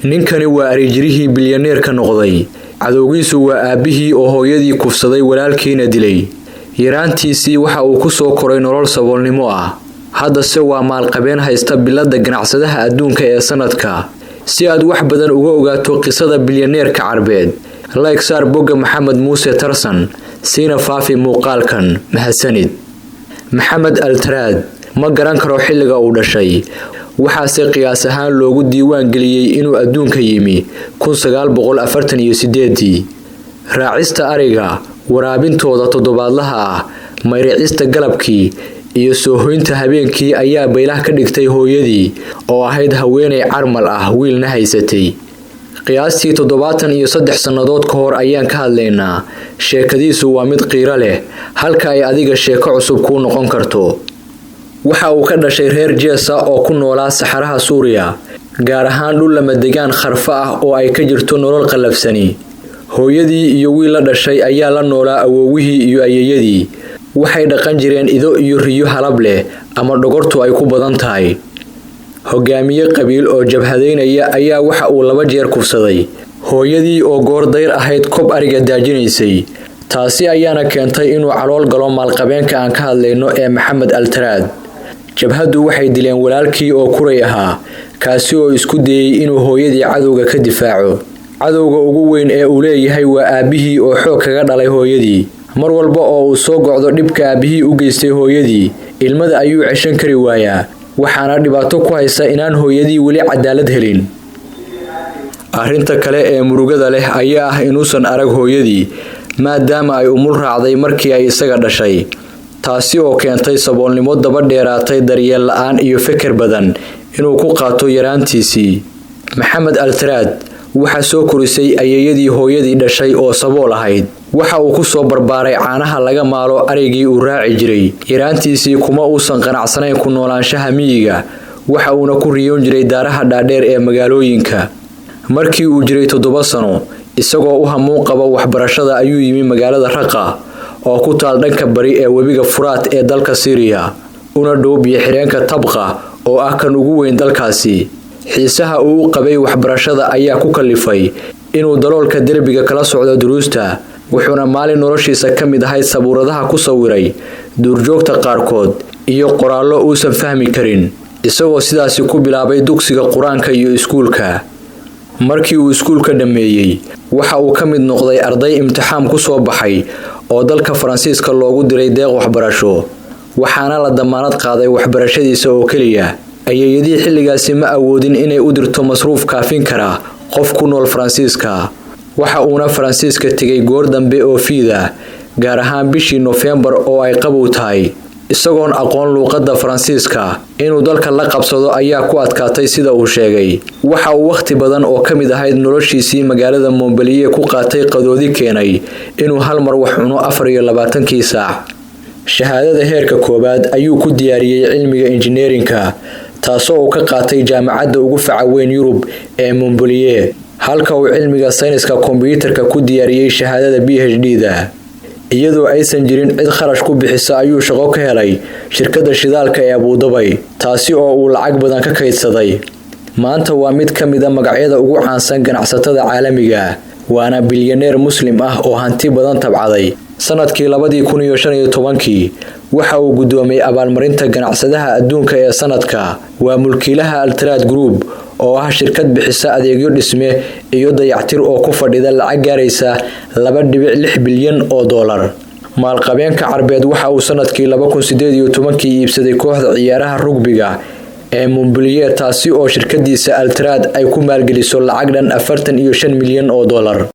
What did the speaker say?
ninkani waa arijirihii bilyaneerka noqday. Cadowgiisu waa aabihii oo hooyadii kufsaday walaalkiina dilay. Yaraantiisii waxa uu ku soo koray nolol saboolnimo ah. Haddase waa maalqabeen haysta biladda ganacsadaha adduunka ee sanadka. Si aad wax badan uga ogaato qisada bilyaneerka Carbeed, like saar bogga Maxamed Muuse Tarsan, siina faafi muuqaalkan. Mahadsanid. Maxamed Altraad ma garan karo xilliga uu dhashay. waxaase qiyaas ahaan loogu diiwaan geliyay inuu adduunka yimi 1948. raacista ariga, waraabintooda toddobaadlaha ah, mayricista galabkii iyo soo hoynta habeenkii ayaa baylah ka dhigtay hooyadii oo ahayd haweeney carmal ah wiilna haysatay. qiyaastii 73 sannadood ka hor ayaan ka hadlaynaa. sheekadiisu waa mid qiiro leh, halka ay adiga sheeko cusub ku noqon karto. waxa uu ka dhashay reer Jeesa oo ku noolaa saxaraha Suuriya, gaar ahaan dhul lama degaan kharfa ah oo ay ka jirto nolol qalafsani. hooyadii iyo wiil la dhashay ayaa la noolaa awoowihii iyo ayeeyadii. waxay dhaqan jireen ido iyo riyo halab leh ama dhogortu ay ku badan tahay. hogaamiye qabiil oo jabhadeynaya ayaa waxa uu 2 jeer kufsaday hooyadii oo goor dayr ahayd kob ariga daajinaysay. taasi ayaana keentay inuu calool galo maalqabeenka aan ka hadlayno ee Maxamed Altraad. jabhadu waxay dileen walaalkii oo kuray ahaa, kaasi oo isku dayay inuu hooyadii cadowga ka difaaco. cadowga ugu weyn ee uu leeyahay waa aabihii oo xoog kaga dhalay hooyadii. mar walba oo uu soo gocdo dhibka aabihii u geystay hooyadii, ilmada ayuu ceshan kari waayaa, waxaana dhibaato ku haysa inaan hooyadii weli cadaalad helin. arrinta kale ee murugada leh ayaa ah inuusan arag hooyadii, maadaama ay umul raacday markii ay isaga dhashay. taasi oo keentay saboolnimo daba dheeraatay, daryeel la'aan iyo feker badan inuu ku qaato yaraantiisii. Maxamed Altraad waxa soo korisay ayeeyadii hooyadii dhashay oo sabool ahayd. waxa uu ku soo barbaaray caanaha laga maalo arigii uu raaci jiray. yaraantiisii kuma uusan qanacsanayn ku noolaanshaha miyiga, waxa uuna ku riyoon jiray daaraha dhaadheer ee magaalooyinka. markii uu jiray 7 sano, isagoo u hamuun qaba waxbarashada ayuu yimi magaalada Raqa oo ku taal dhanka bari ee webiga Furaat ee dalka Syria, una dhow biyo xireenka Tabqa oo ah kan ugu weyn dalkaasi. xiisaha uu qabay waxbarashada ayaa ku kalifay inuu daloolka derbiga kala socdo duruusta, wuxuuna maalin noloshiisa ka mid ahayd sabuuradaha ku sawiray duurjoogta qaarkood iyo qoraallo uusan fahmi karin, isagoo sidaasi ku bilaabay dugsiga quraanka iyo iskuulka. markii uu iskuulka dhameeyay, waxa uu ka mid noqday arday imtixaan ku soo baxay oo dalka Faransiiska loogu diray deeq waxbarasho, waxaana la damaanad qaaday waxbarashadiisa oo kaliya. ayeeyadii xilligaasi ma awoodin inay u dirto masruuf kaafin kara qof ku nool Faransiiska. waxa uuna Faransiiska tegay goor dambe oo fiida, gaar ahaan bishii November oo ay qabow tahay. isagoon aqoon luqadda Faransiiska inuu dalka la qabsado ayaa ku adkaatay sida uu sheegay. waxa uu waqti badan oo ka mid ahayd noloshiisii magaalada Montpellier ku qaatay qadoodi keenay inuu hal mar wax cuno 24 saac. shahaadada heerka koobaad ayuu ku diyaariyay cilmiga engineerinka, taasoo uu ka qaatay jaamacadda ugu faca weyn Yurub ee Montpellier, halka uu cilmiga sayniska kombiyuutarka ku diyaariyay shahaadada PhD-da. iyadoo aysan jirin cid kharash ku bixisa ayuu shaqo ka helay shirkadda shidaalka ee Abu Dhabi, taasi oo uu lacag badan ka kaydsaday. maanta waa mid ka mid ah magacyada ugu caansan ganacsatada caalamiga, waana bilyaneer muslim ah oo hanti badan tabcaday. sanadkii 2015 waxa uu gudoomiyay abaalmarinta ganacsadaha adduunka ee sanadka. waa mulkiilaha Altraad Group oo ah shirkad bixisa adeegyo dhisme iyo dayactir oo ku fadhida lacag gaaraysa 2.6 bilyan oo dollar. maalqabeenka Carbeed waxa uu sanadkii 2018 iibsaday kooxda ciyaaraha rugbiga ee Montpellier, taasi oo shirkadiisa Altraad ay ku maalgeliso lacag dhan 45 milyan oo dollar.